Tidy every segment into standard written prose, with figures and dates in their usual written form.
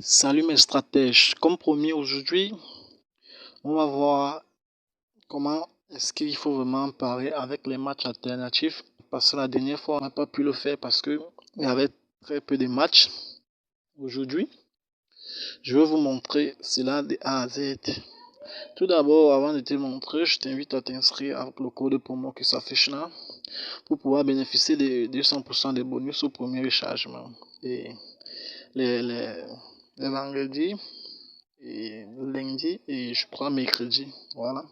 Salut mes stratèges, comme promis aujourd'hui, on va voir comment est-ce qu'il faut vraiment parer avec les matchs alternatifs. Parce que la dernière fois, on n'a pas pu le faire parce qu'il y avait très peu de matchs. Aujourd'hui, je vais vous montrer cela de A à Z. Tout d'abord, avant de te montrer, je t'invite à t'inscrire avec le code promo qui s'affiche là pour pouvoir bénéficier de 200% de bonus au premier rechargement. Et les vendredis et lundi et je crois mercredi. Voilà.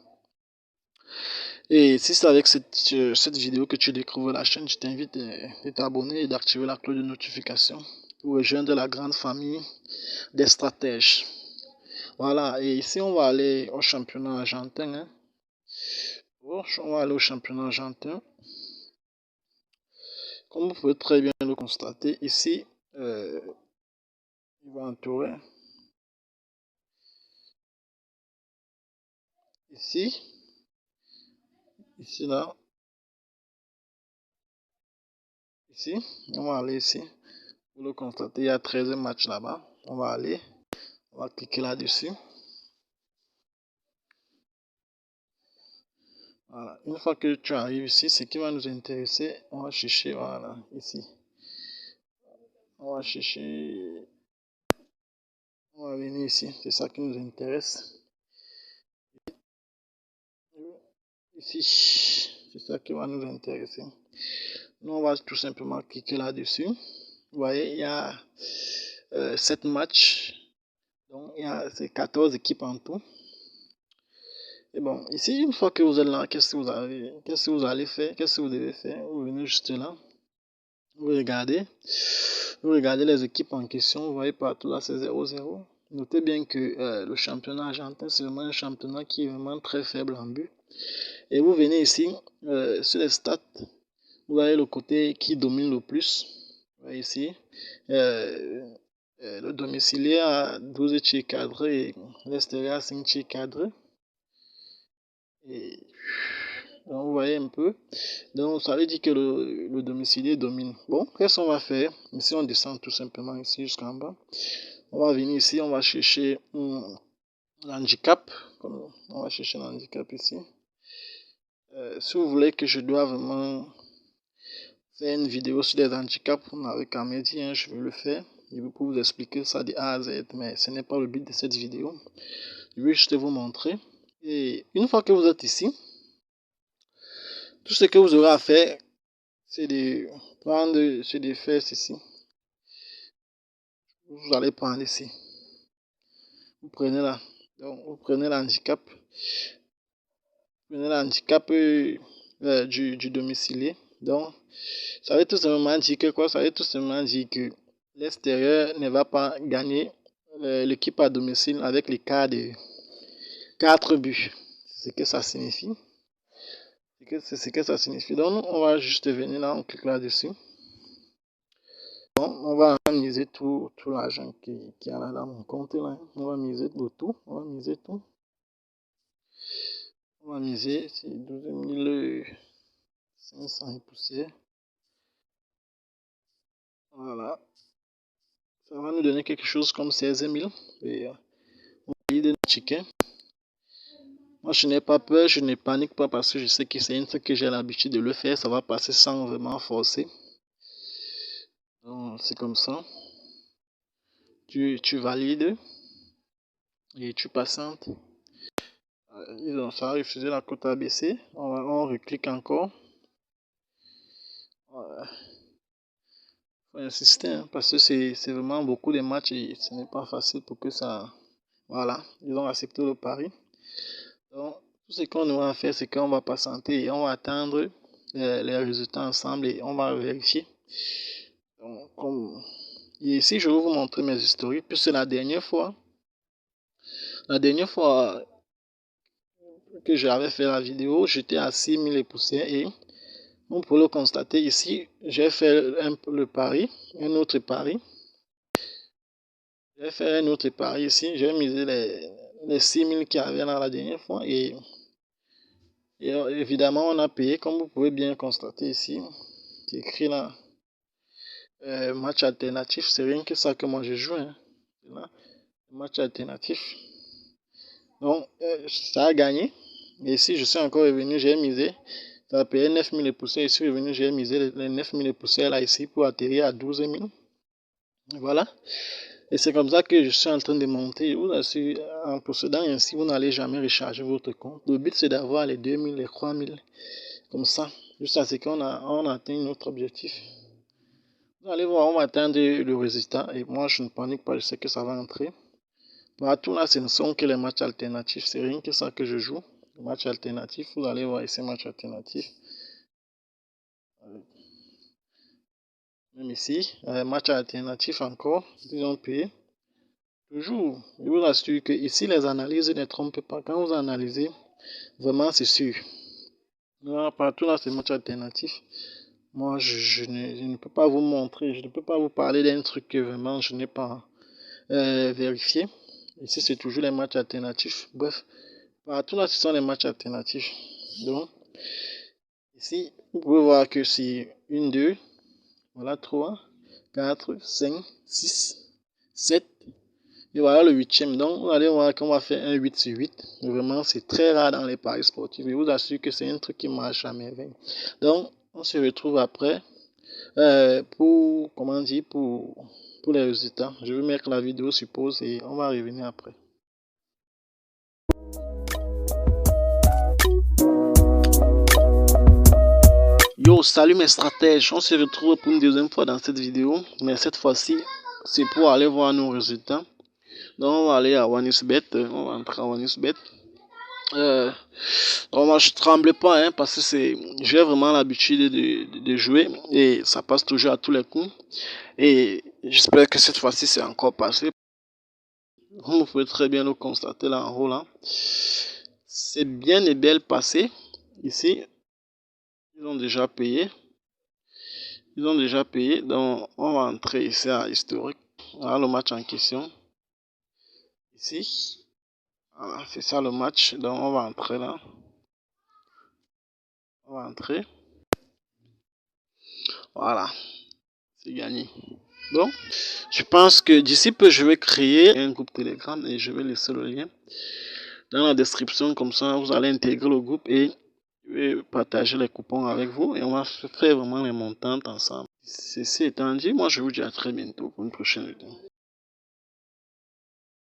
Et si c'est avec cette vidéo que tu découvres la chaîne, je t'invite de t'abonner et d'activer la cloche de notification pour rejoindre la grande famille des stratèges. Voilà, et ici on va aller au championnat argentin. Hein. On va aller au championnat argentin. Comme vous pouvez très bien le constater, ici, il va entourer. Ici, là, ici, on va aller ici. Pour le constater, il y a 13 matchs là-bas. On va aller, on va cliquer là-dessus. Voilà. Une fois que tu arrives ici, ce qui va nous intéresser, on va chercher, voilà, ici. On va chercher, on va venir ici, c'est ça qui nous intéresse. Ici, c'est ça qui va nous intéresser. Nous, on va tout simplement cliquer là-dessus. Vous voyez, il y a 7 matchs. Donc, il y a 14 équipes en tout. Et bon, ici, une fois que vous êtes là, qu'est-ce que vous allez faire? Qu'est-ce que vous devez faire? Vous venez juste là. Vous regardez les équipes en question. Vous voyez partout là, c'est 0-0. Notez bien que le championnat argentin, c'est vraiment un championnat qui est vraiment très faible en but. Et vous venez ici, sur les stats, vous voyez le côté qui domine le plus. Vous voyez ici, le domicilié a 12 tirs cadrés et l'extérieur a 5 tirs cadrés. Et donc, vous voyez un peu. Donc, ça veut dire que le domicilié domine. Bon, qu'est-ce qu'on va faire? Ici, on descend tout simplement ici jusqu'en bas. On va venir ici, on va chercher l'handicap. On va chercher l'handicap ici. Si vous voulez que je dois vraiment faire une vidéo sur les handicaps, vous n'avez qu'à me dire, hein, je vais le faire. Je vais vous expliquer ça de A à Z, mais ce n'est pas le but de cette vidéo. Je vais juste vous montrer. Et une fois que vous êtes ici, tout ce que vous aurez à faire, c'est de faire ceci. Vous allez prendre ici. Vous prenez là. Donc, vous prenez l'handicap. Vous prenez l'handicap du domicilié. Donc, ça veut tout simplement dire que quoi? Ça veut tout simplement dire que l'extérieur ne va pas gagner l'équipe à domicile avec l'écart de 4 buts. C'est ce que ça signifie. C'est ce que ça signifie. Donc, on va juste venir là, on clique là-dessus. Bon, on va miser tout l'argent qui y a là dans mon compte. Là. On va miser le tout. On va miser tout. On va miser, c'est 12 500 et poussière. Voilà. Ça va nous donner quelque chose comme 16 000. Et on va payer des tickets. Moi, je n'ai pas peur, je ne panique pas parce que je sais que c'est une fois que j'ai l'habitude de le faire, ça va passer sans vraiment forcer. Donc, c'est comme ça. Tu valides et tu patientes. Ça va refuser la cote ABC. On reclique encore. Faut insister hein, parce que c'est vraiment beaucoup de matchs et ce n'est pas facile pour que ça. Voilà, ils ont accepté le pari. Donc, tout ce qu'on aura à faire, c'est qu'on va patienter et on va attendre les résultats ensemble et on va vérifier. Donc, et ici, je vais vous montrer mes historiques, puisque la dernière fois que j'avais fait la vidéo, j'étais à 6000 et poussières et on peut le constater ici, j'ai fait le pari, un autre pari. J'ai fait un autre pari ici, j'ai misé les 6000 qu'il y avait là la dernière fois et évidemment on a payé comme vous pouvez bien constater ici. C'est écrit là, match alternatif, c'est rien que ça que moi je joue. Hein. Là, match alternatif. Donc, ça a gagné. Et ici, je suis encore revenu, j'ai misé. Ça a payé 9 000 et poussières. Je suis revenu, j'ai misé les 9 000 et poussières là ici pour atterrir à 12 000. Voilà. Et c'est comme ça que je suis en train de monter. Vous assure, en procédant ainsi, vous n'allez jamais recharger votre compte. Le but, c'est d'avoir les 2 000, les 3 000. Comme ça. Jusqu'à ce qu'on atteint notre objectif. Vous allez voir, on va atteindre le résultat. Et moi, je ne panique pas, je sais que ça va entrer. Partout là, ce ne sont que les matchs alternatifs. C'est rien que ça que je joue. Les matchs alternatifs, vous allez voir ici, matchs alternatifs. Même ici, match alternatif encore. Ils ont payé. Toujours. Je vous assure que ici, les analyses ne trompent pas. Quand vous analysez, vraiment, c'est sûr. Là, partout là, c'est match alternatif. Moi, je ne peux pas vous montrer, je ne peux pas vous parler d'un truc que vraiment je n'ai pas vérifié. Ici, c'est toujours les matchs alternatifs. Bref, partout là, ce sont les matchs alternatifs. Donc, ici, vous pouvez voir que c'est 1, 2, voilà, 3, 4, 5, 6, 7. Et voilà le 8e. Donc, vous allez voir qu'on va faire un 8 sur 8. Vraiment, c'est très rare dans les paris sportifs. Je vous assure que c'est un truc qui marche à merveille. Donc, on se retrouve après pour, comment dire, pour les résultats. Je vais mettre la vidéo sur pause et on va revenir après. Yo, salut mes stratèges. On se retrouve pour une deuxième fois dans cette vidéo. Mais cette fois-ci, c'est pour aller voir nos résultats. Donc, on va aller à OneXBet. On va entrer à OneXBet. Moi, je tremble pas, hein, parce que j'ai vraiment l'habitude de jouer et ça passe toujours à tous les coups. Et j'espère que cette fois-ci, c'est encore passé. Vous pouvez très bien le constater là en haut là. C'est bien et bien passé. Ici, ils ont déjà payé. Ils ont déjà payé. Donc, on va entrer ici à historique. Voilà le match en question. Ici. Voilà, c'est ça le match. Donc, on va entrer là. On va entrer. Voilà. C'est gagné. Donc, je pense que d'ici peu, je vais créer un groupe Telegram et je vais laisser le lien dans la description. Comme ça, vous allez intégrer le groupe et je vais partager les coupons avec vous et on va faire vraiment les montantes ensemble. Ceci étant dit, moi je vous dis à très bientôt pour une prochaine vidéo.